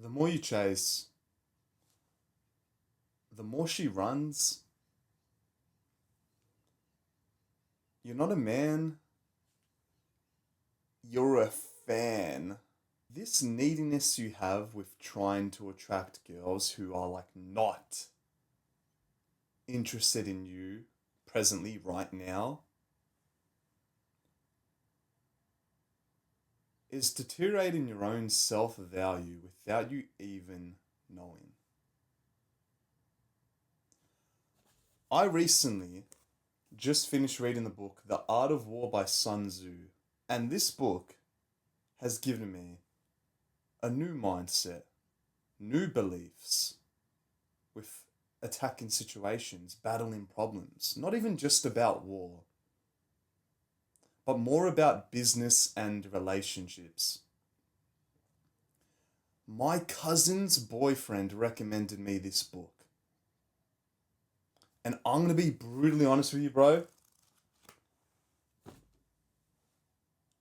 The more you chase, the more she runs. You're not a man, you're a fan. This neediness you have with trying to attract girls who are like not interested in you presently, right now, is deteriorating your own self value without you even knowing. I recently just finished reading the book The Art of War by Sun Tzu, and this book has given me a new mindset, new beliefs with attacking situations, battling problems, not even just about war, but more about business and relationships. My cousin's boyfriend recommended me this book. And I'm going to be brutally honest with you, bro.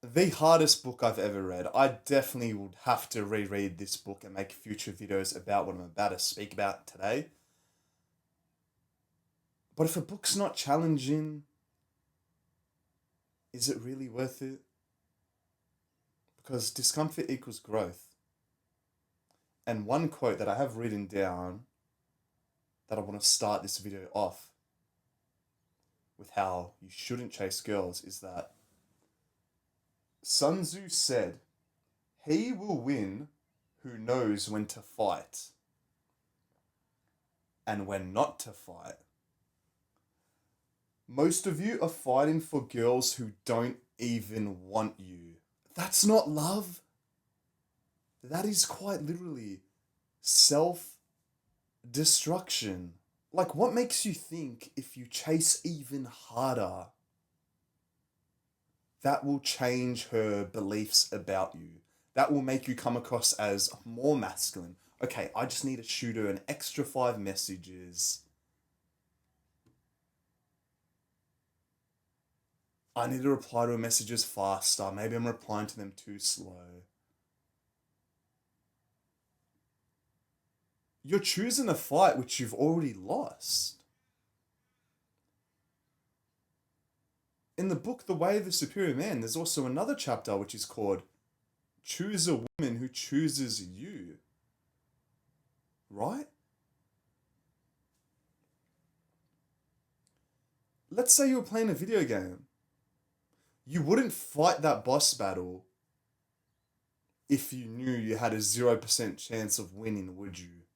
The hardest book I've ever read. I definitely would have to reread this book and make future videos about what I'm about to speak about today. But if a book's not challenging, is it really worth it? Because discomfort equals growth. And one quote that I have written down that I want to start this video off with how you shouldn't chase girls is that Sun Tzu said, "He will win who knows when to fight and when not to fight." Most of you are fighting for girls who don't even want you. That's not love. That is quite literally self-destruction. Like, what makes you think if you chase even harder, that will change her beliefs about you? That will make you come across as more masculine. Okay, I just need to shoot her an extra 5 messages. I need to reply to her messages faster. Maybe I'm replying to them too slow. You're choosing a fight which you've already lost. In the book The Way of the Superior Man, there's also another chapter which is called Choose a Woman Who Chooses You. Right? Let's say you were playing a video game. You wouldn't fight that boss battle if you knew you had a 0% chance of winning, would you?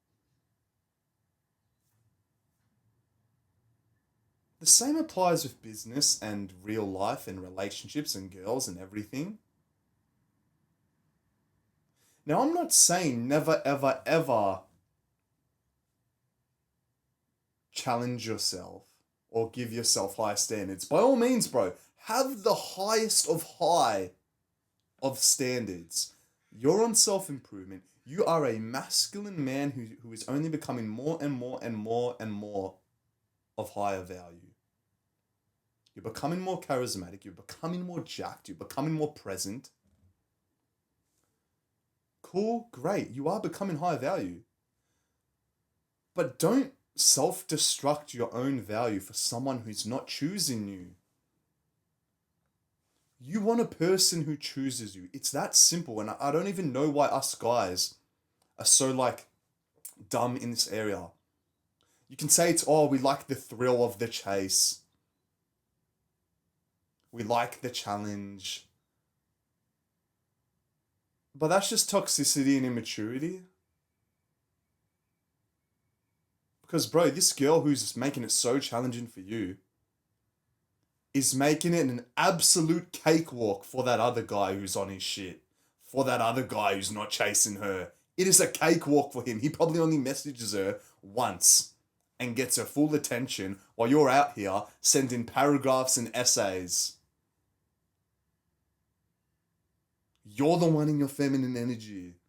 The same applies with business and real life and relationships and girls and everything. Now, I'm not saying never, ever, ever challenge yourself or give yourself high standards. By all means, bro, have the highest of high of standards. You're on self-improvement. You are a masculine man who is only becoming more and more and more and more of higher value. You're becoming more charismatic. You're becoming more jacked. You're becoming more present. Cool, great. You are becoming higher value. But don't self-destruct your own value for someone who's not choosing you. You want a person who chooses you. It's that simple. And I don't even know why us guys are so like dumb in this area. You can say it's, oh, we like the thrill of the chase. We like the challenge. But that's just toxicity and immaturity. Because, bro, this girl who's making it so challenging for you is making it an absolute cakewalk for that other guy who's on his shit. For that other guy who's not chasing her. It is a cakewalk for him. He probably only messages her once and gets her full attention while you're out here sending paragraphs and essays. You're the one in your feminine energy.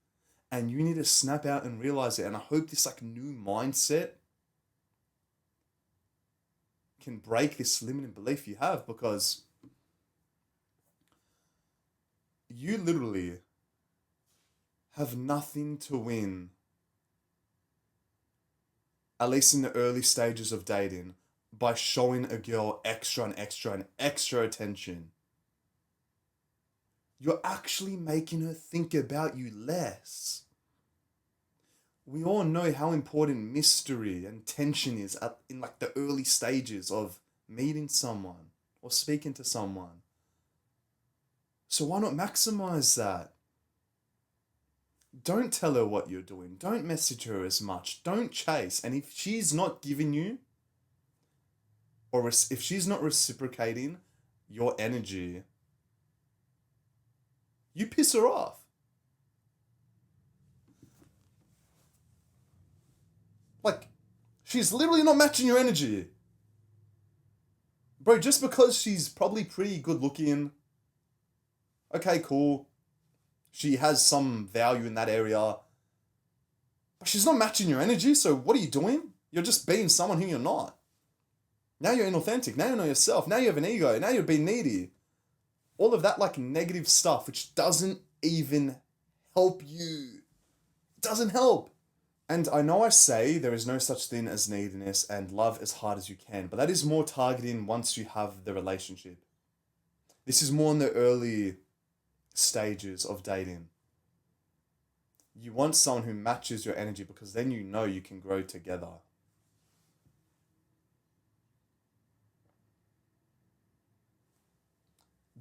And you need to snap out and realize it. And I hope this like new mindset can break this limiting belief you have, because you literally have nothing to win, at least in the early stages of dating, by showing a girl extra and extra and extra attention. You're actually making her think about you less. We all know how important mystery and tension is in like the early stages of meeting someone or speaking to someone. So why not maximize that? Don't tell her what you're doing. Don't message her as much. Don't chase. And if she's not giving you, or if she's not reciprocating your energy, you piss her off. Like, she's literally not matching your energy. Bro, just because she's probably pretty good looking, okay, cool. She has some value in that area. But she's not matching your energy, so what are you doing? You're just being someone who you're not. Now you're inauthentic. Now you're not yourself. Now you have an ego. Now you're being needy. All of that like negative stuff, which doesn't even help you. It doesn't help. And I know I say there is no such thing as neediness and love as hard as you can, but that is more targeting once you have the relationship. This is more in the early stages of dating. You want someone who matches your energy because then you know you can grow together.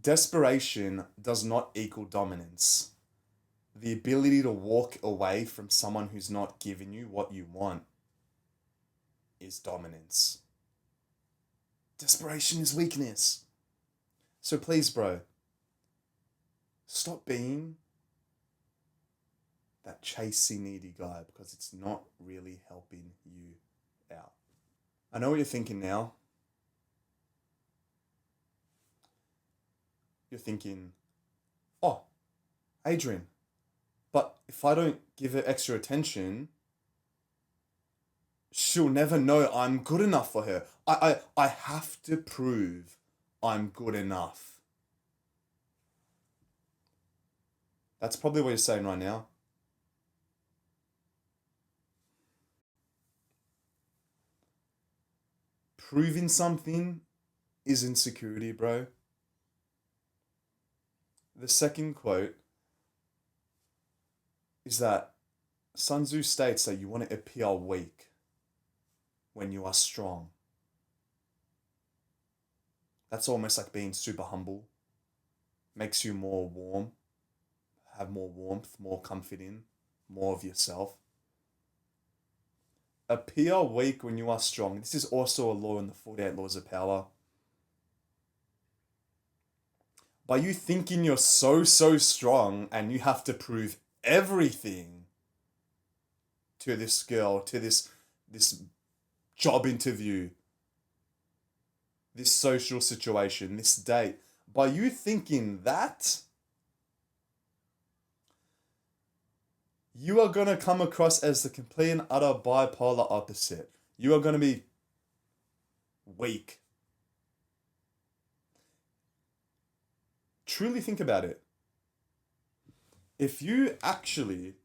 Desperation does not equal dominance. The ability to walk away from someone who's not giving you what you want is dominance. Desperation is weakness. So please, bro, stop being that chasey needy guy because it's not really helping you out. I know what you're thinking now. You're thinking, oh, Adrian, but if I don't give her extra attention, she'll never know I'm good enough for her. I have to prove I'm good enough. That's probably what you're saying right now. Proving something is insecurity, bro. The second quote is that Sun Tzu states that you want to appear weak when you are strong. That's almost like being super humble. Makes you more warm, have more warmth, more comfort in, more of yourself. Appear weak when you are strong. This is also a law in the 48 Laws of Power. By you thinking you're so strong and you have to prove everything to this girl, to this job interview, this social situation, this date, by you thinking that, you are going to come across as the complete and utter bipolar opposite. You are going to be weak. Truly think about it. If you actually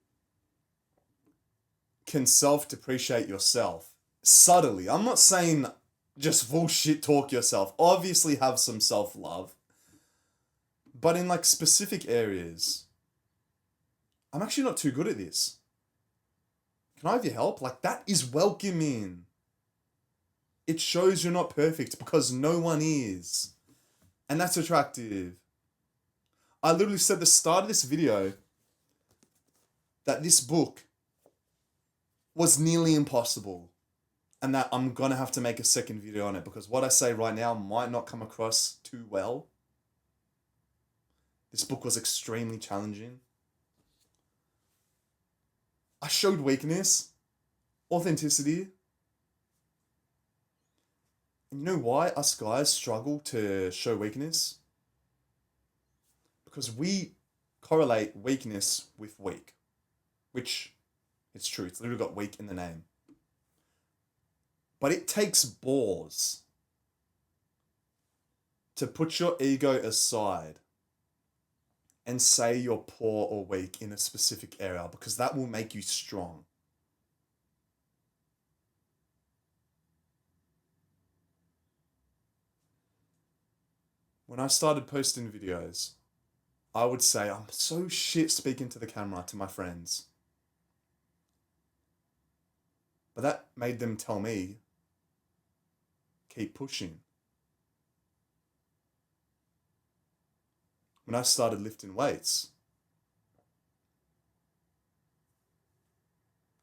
can self-depreciate yourself subtly, I'm not saying just bullshit talk yourself. Obviously have some self-love. But in like specific areas, I'm actually not too good at this. Can I have your help? Like, that is welcoming. It shows you're not perfect because no one is. And that's attractive. I literally said at the start of this video that this book was nearly impossible and that I'm gonna have to make a second video on it because what I say right now might not come across too well. This book was extremely challenging. I showed weakness, authenticity. And you know why us guys struggle to show weakness? Because we correlate weakness with weak, which it's true. It's literally got weak in the name. But it takes balls to put your ego aside and say you're poor or weak in a specific area because that will make you strong. When I started posting videos, I would say I'm so shit speaking to the camera to my friends. But that made them tell me, keep pushing. When I started lifting weights,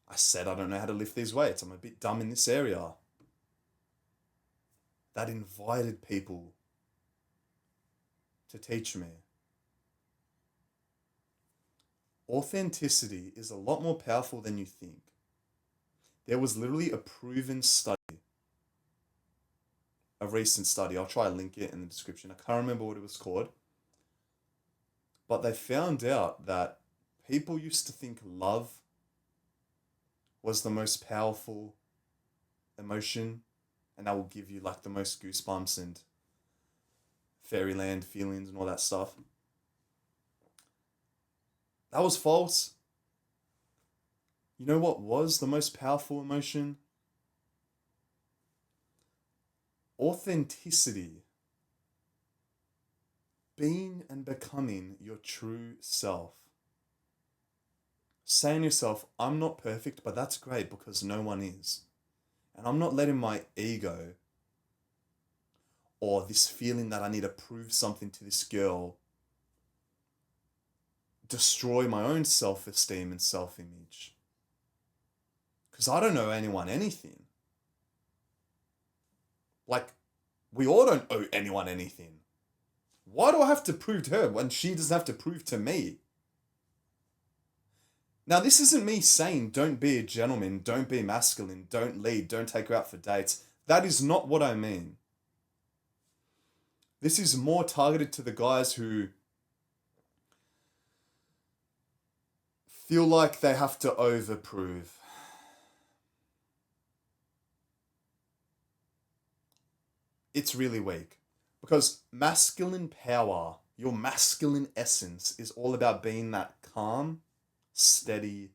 I said I don't know how to lift these weights. I'm a bit dumb in this area. That invited people to teach me. Authenticity is a lot more powerful than you think. There was literally a proven study, a recent study. I'll try to link it in the description. I can't remember what it was called. But they found out that people used to think love was the most powerful emotion, and that will give you like the most goosebumps and fairyland feelings and all that stuff. That was false. You know what was the most powerful emotion? Authenticity. Being and becoming your true self. Saying to yourself, I'm not perfect, but that's great because no one is. And I'm not letting my ego or this feeling that I need to prove something to this girl destroy my own self-esteem and self-image. Because I don't owe anyone anything. Like, we all don't owe anyone anything. Why do I have to prove to her when she doesn't have to prove to me? Now, this isn't me saying don't be a gentleman, don't be masculine, don't lead, don't take her out for dates. That is not what I mean. This is more targeted to the guys who feel like they have to overprove. It's really weak. Because masculine power, your masculine essence, is all about being that calm, steady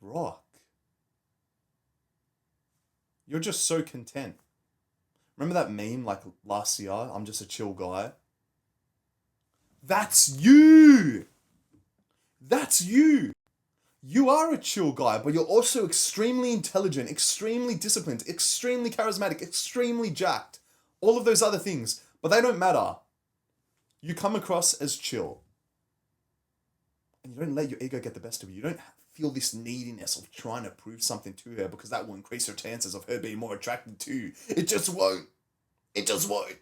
rock. You're just so content. Remember that meme like last year? I'm just a chill guy. That's you! That's you! You are a chill guy, but you're also extremely intelligent, extremely disciplined, extremely charismatic, extremely jacked. All of those other things, but they don't matter. You come across as chill. And you don't let your ego get the best of you. You don't feel this neediness of trying to prove something to her because that will increase her chances of her being more attracted to you. It just won't. It just won't.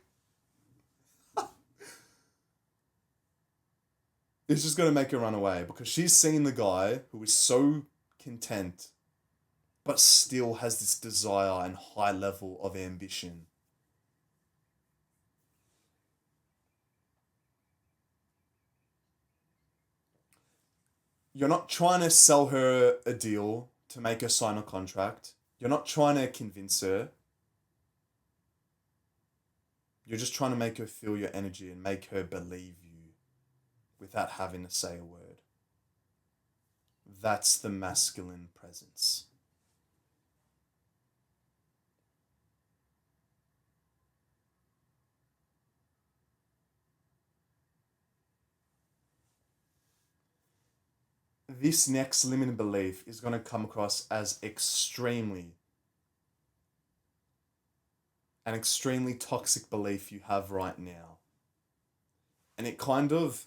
It's just going to make her run away because she's seen the guy who is so content but still has this desire and high level of ambition. You're not trying to sell her a deal to make her sign a contract. You're not trying to convince her. You're just trying to make her feel your energy and make her believe you without having to say a word. That's the masculine presence. This next limiting belief is going to come across as an extremely toxic belief you have right now. And it kind of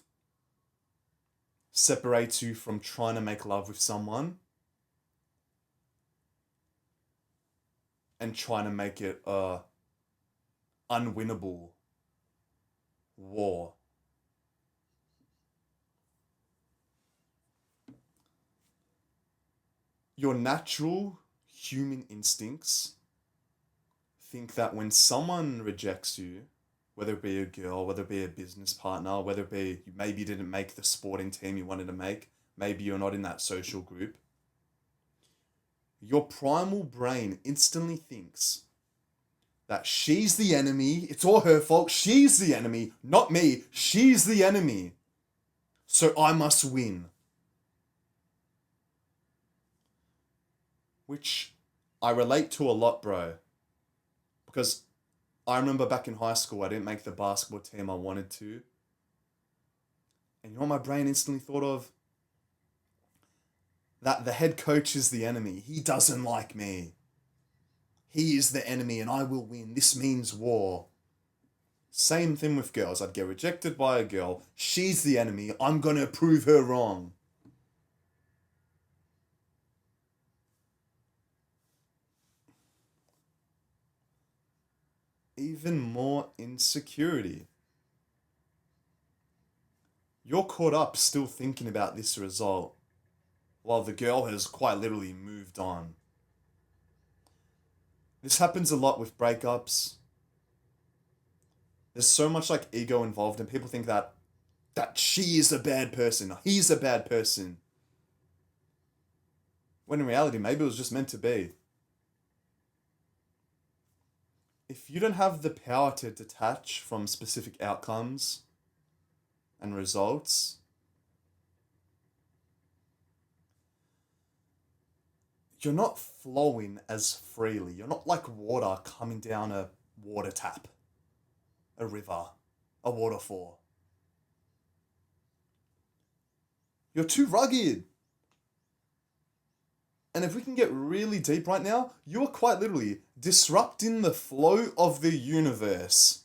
separates you from trying to make love with someone and trying to make it a unwinnable war. Your natural human instincts think that when someone rejects you, whether it be a girl, whether it be a business partner, whether it be maybe you didn't make the sporting team you wanted to make, maybe you're not in that social group, your primal brain instantly thinks that she's the enemy, it's all her fault, she's the enemy, not me, she's the enemy. so I must win. Which I relate to a lot, bro. Because I remember back in high school, I didn't make the basketball team I wanted to. And you know what my brain instantly thought of? That the head coach is the enemy. He doesn't like me. He is the enemy and I will win. This means war. Same thing with girls. I'd get rejected by a girl. She's the enemy. I'm gonna prove her wrong. Even more insecurity. You're caught up still thinking about this result, while the girl has quite literally moved on. This happens a lot with breakups. There's so much like ego involved, and people think that she is a bad person, he's a bad person. When in reality, maybe it was just meant to be. If you don't have the power to detach from specific outcomes and results, you're not flowing as freely. You're not like water coming down a water tap, a river, a waterfall. You're too rugged. And if we can get really deep right now, you are quite literally disrupting the flow of the universe.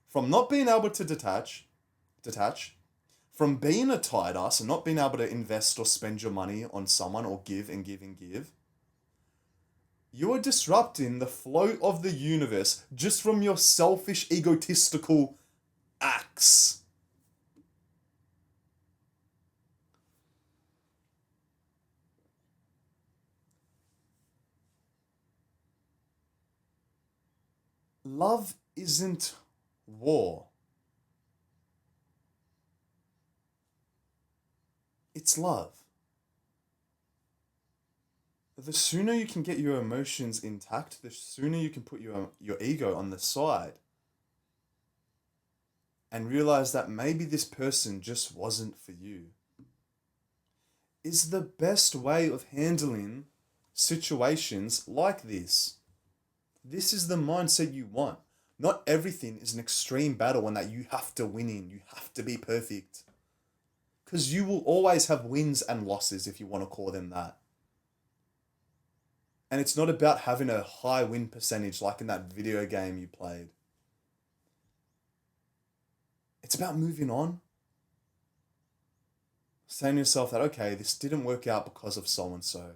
From not being able to detach, from being a tight ass and not being able to invest or spend your money on someone or give and give and give. You are disrupting the flow of the universe just from your selfish, egotistical acts. Love isn't war. It's love. The sooner you can get your emotions intact, the sooner you can put your ego on the side and realize that maybe this person just wasn't for you, is the best way of handling situations like this. This is the mindset you want. Not everything is an extreme battle and that you have to win in, you have to be perfect. Because you will always have wins and losses, if you want to call them that. And it's not about having a high win percentage like in that video game you played. It's about moving on. Saying to yourself that, okay, this didn't work out because of so and so.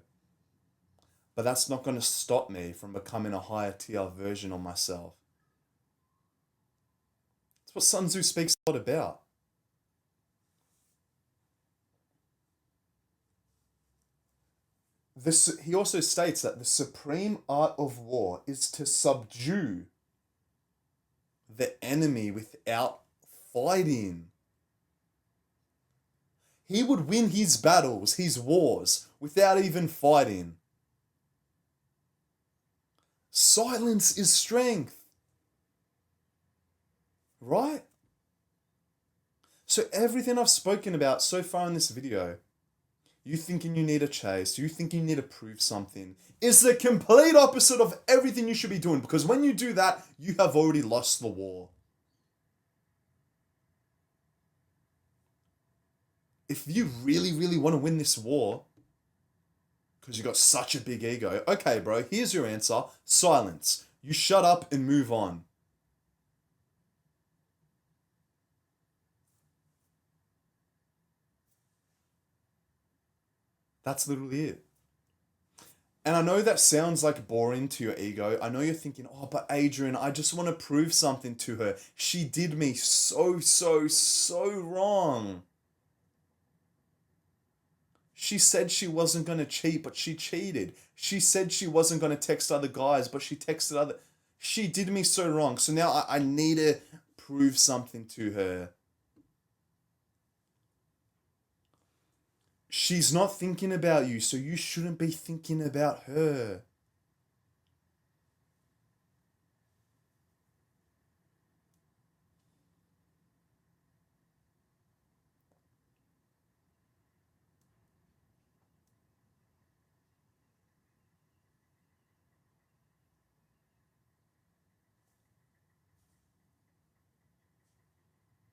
But that's not going to stop me from becoming a higher tier version of myself. It's what Sun Tzu speaks a lot about. He also states that the supreme art of war is to subdue the enemy without fighting. He would win his battles, his wars, without even fighting. Silence is strength. Right? So everything I've spoken about so far in this video, you thinking you need a chase, you thinking you need to prove something, is the complete opposite of everything you should be doing. Because when you do that, you have already lost the war. If you really, really want to win this war, because you got such a big ego, okay, bro, here's your answer. Silence. You shut up and move on. That's literally it. And I know that sounds like boring to your ego. I know you're thinking, oh, but Adrian, I just want to prove something to her. She did me so, so, so wrong. She said she wasn't going to cheat, but she cheated. She said she wasn't going to text other guys, but she texted other... She did me so wrong. So now I need to prove something to her. She's not thinking about you, so you shouldn't be thinking about her.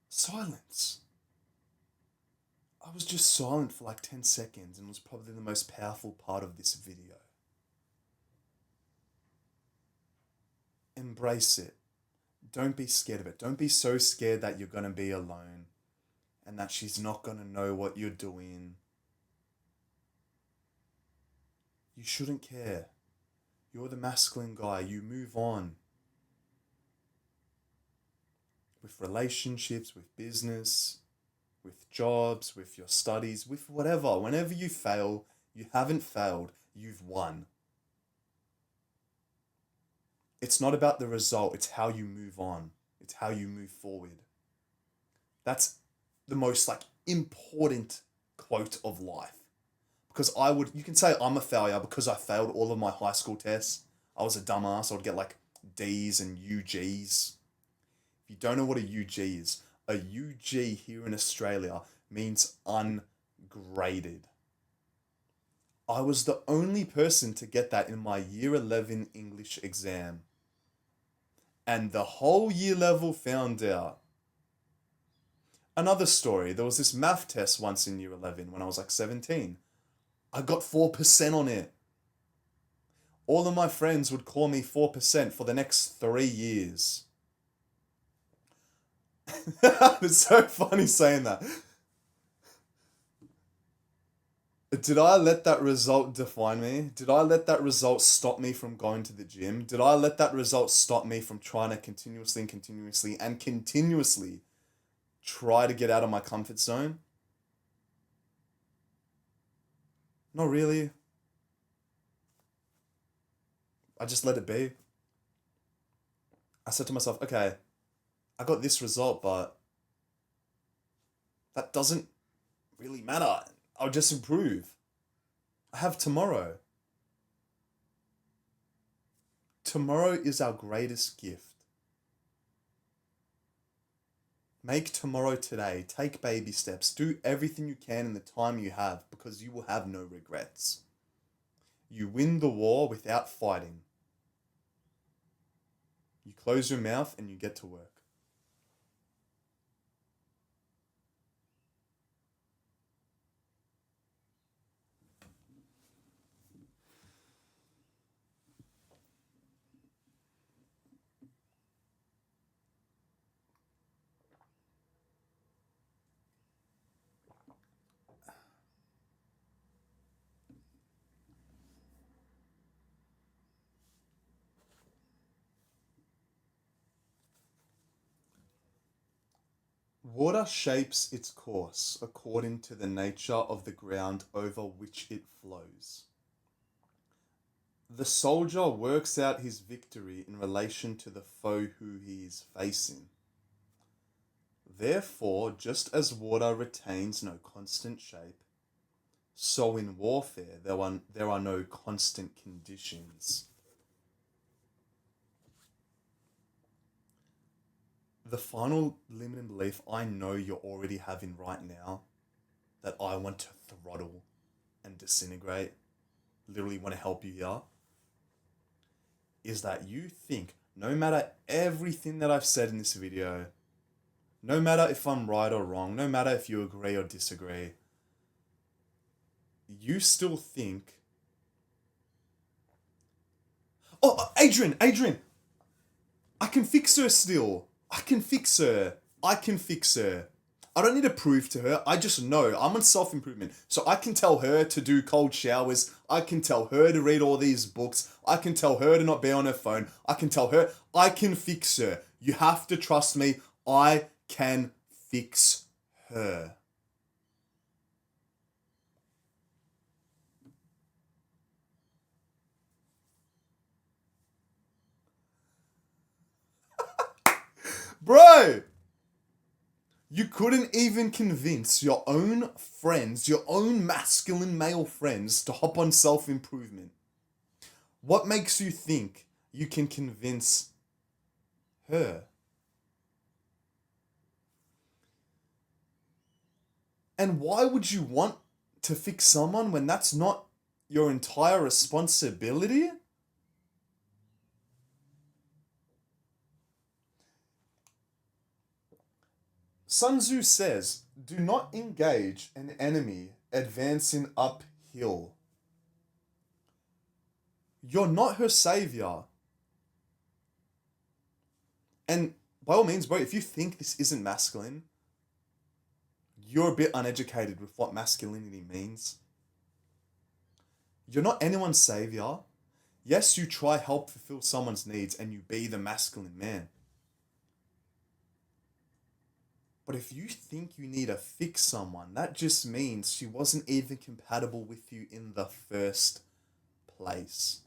Silence. I was just silent for like 10 seconds and it was probably the most powerful part of this video. Embrace it. Don't be scared of it. Don't be so scared that you're going to be alone and that she's not going to know what you're doing. You shouldn't care. You're the masculine guy. You move on. With relationships, with business, with jobs, with your studies, with whatever. Whenever you fail, you haven't failed. You've won. It's not about the result. It's how you move on. It's how you move forward. That's the most important quote of life. Because you can say I'm a failure because I failed all of my high school tests. I was a dumbass. I would get D's and UGs. If you don't know what a UG is, a UG here in Australia means ungraded. I was the only person to get that in my year 11 English exam. And the whole year level found out. Another story, there was this math test once in year 11 when I was 17. I got 4% on it. All of my friends would call me 4% for the next 3 years. It's so funny saying that. Did I let that result define me? Did I let that result stop me from going to the gym? Did I let that result stop me from trying to continuously try to get out of my comfort zone? Not really. I just let it be. I said to myself, okay, I got this result, but that doesn't really matter. I'll just improve. I have tomorrow. Tomorrow is our greatest gift. Make tomorrow today. Take baby steps. Do everything you can in the time you have because you will have no regrets. You win the war without fighting. You close your mouth and you get to work. Water shapes its course according to the nature of the ground over which it flows. The soldier works out his victory in relation to the foe who he is facing. Therefore, just as water retains no constant shape, so in warfare there are no constant conditions. The final limiting belief I know you're already having right now, that I want to throttle and disintegrate, literally want to help you here, is that you think no matter everything that I've said in this video, no matter if I'm right or wrong, no matter if you agree or disagree, you still think, oh, Adrian, I can fix her still. I can fix her. I don't need to prove to her. I just know. I'm on self-improvement. So I can tell her to do cold showers. I can tell her to read all these books. I can tell her to not be on her phone. I can tell her. I can fix her. You have to trust me. I can fix her. Bro! You couldn't even convince your own friends, your own masculine male friends, to hop on self-improvement. What makes you think you can convince her? And why would you want to fix someone when that's not your entire responsibility? Sun Tzu says, do not engage an enemy advancing uphill. You're not her savior. And by all means, bro, if you think this isn't masculine, you're a bit uneducated with what masculinity means. You're not anyone's savior. Yes, you try help fulfill someone's needs and you be the masculine man. But if you think you need to fix someone, that just means she wasn't even compatible with you in the first place.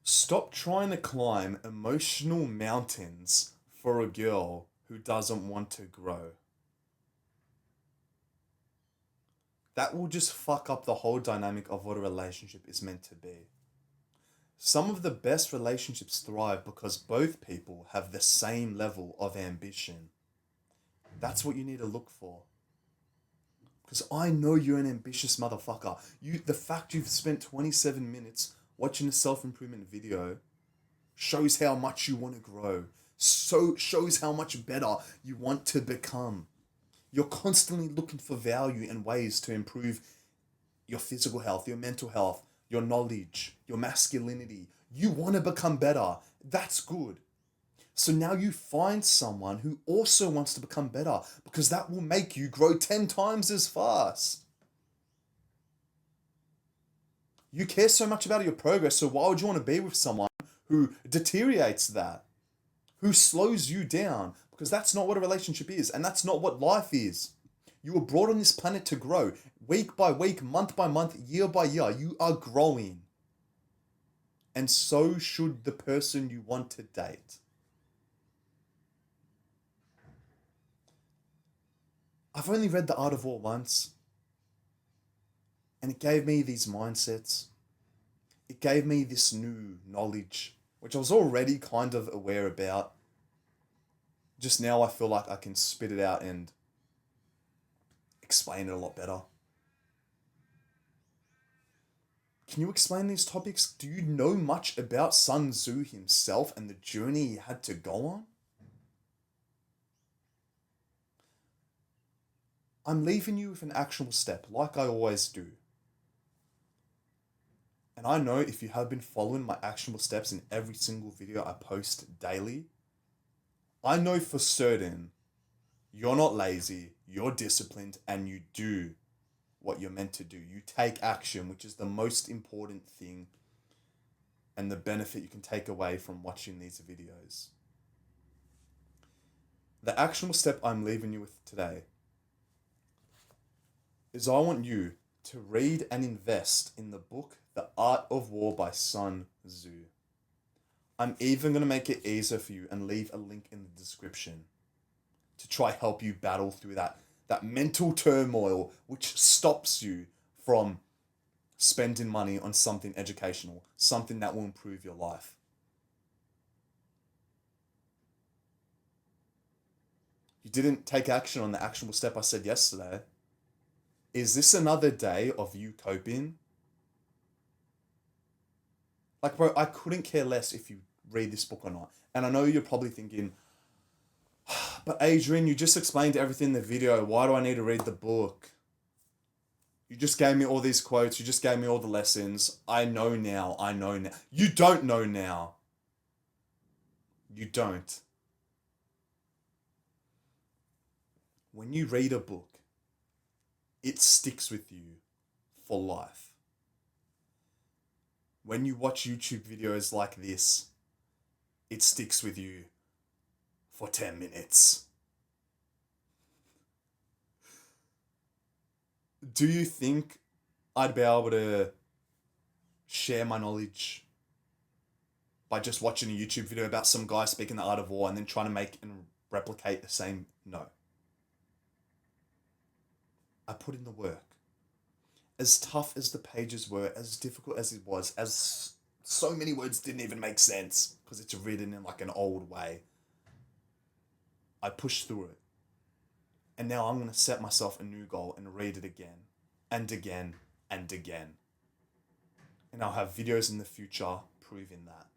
Stop trying to climb emotional mountains for a girl who doesn't want to grow. That will just fuck up the whole dynamic of what a relationship is meant to be. Some of the best relationships thrive because both people have the same level of ambition. That's what you need to look for. Because I know you're an ambitious motherfucker. The fact you've spent 27 minutes watching a self-improvement video shows how much you want to grow. So shows how much better you want to become. You're constantly looking for value and ways to improve your physical health, your mental health, your knowledge, your masculinity. You want to become better. That's good. So now you find someone who also wants to become better because that will make you grow 10 times as fast. You care so much about your progress, so why would you want to be with someone who deteriorates that? Who slows you down? Because that's not what a relationship is, and that's not what life is. You were brought on this planet to grow. Week by week, month by month, year by year, you are growing. And so should the person you want to date. I've only read The Art of War once, and it gave me these mindsets. It gave me this new knowledge, which I was already kind of aware about. Just now I feel like I can spit it out and explain it a lot better. Can you explain these topics? Do you know much about Sun Tzu himself and the journey he had to go on? I'm leaving you with an actionable step, like I always do. And I know if you have been following my actionable steps in every single video I post daily, I know for certain you're not lazy, you're disciplined, and you do what you're meant to do. You take action, which is the most important thing and the benefit you can take away from watching these videos. The actionable step I'm leaving you with today is I want you to read and invest in the book The Art of War by Sun Tzu. I'm even going to make it easier for you and leave a link in the description to try help you battle through that mental turmoil which stops you from spending money on something educational, something that will improve your life. You didn't take action on the actionable step I said yesterday. Is this another day of you coping? Like, bro, I couldn't care less if you read this book or not. And I know you're probably thinking, but Adrian, you just explained everything in the video. Why do I need to read the book? You just gave me all these quotes. You just gave me all the lessons. I know now. You don't know now. You don't. When you read a book, it sticks with you for life. When you watch YouTube videos like this, it sticks with you for 10 minutes. Do you think I'd be able to share my knowledge by just watching a YouTube video about some guy speaking the art of war and then trying to make and replicate the same? No. I put in the work. As tough as the pages were, as difficult as it was, as so many words didn't even make sense because it's written in like an old way, I pushed through it. And now I'm going to set myself a new goal and read it again and again and again. And I'll have videos in the future proving that.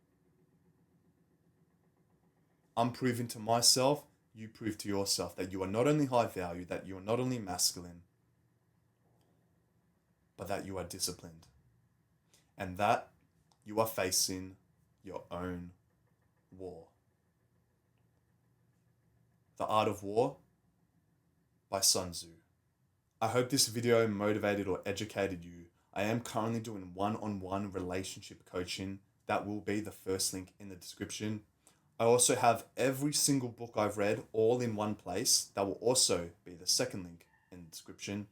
I'm proving to myself, you prove to yourself that you are not only high value, that you are not only masculine, but that you are disciplined. And that you are facing your own war. The Art of War by Sun Tzu. I hope this video motivated or educated you. I am currently doing one-on-one relationship coaching. That will be the first link in the description. I also have every single book I've read all in one place. That will also be the second link in the description.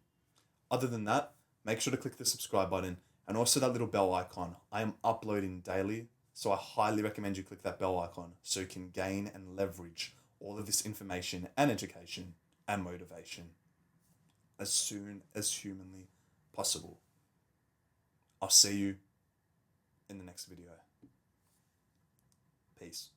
Other than that, make sure to click the subscribe button and also that little bell icon. I am uploading daily, so I highly recommend you click that bell icon so you can gain and leverage all of this information and education and motivation as soon as humanly possible. I'll see you in the next video. Peace.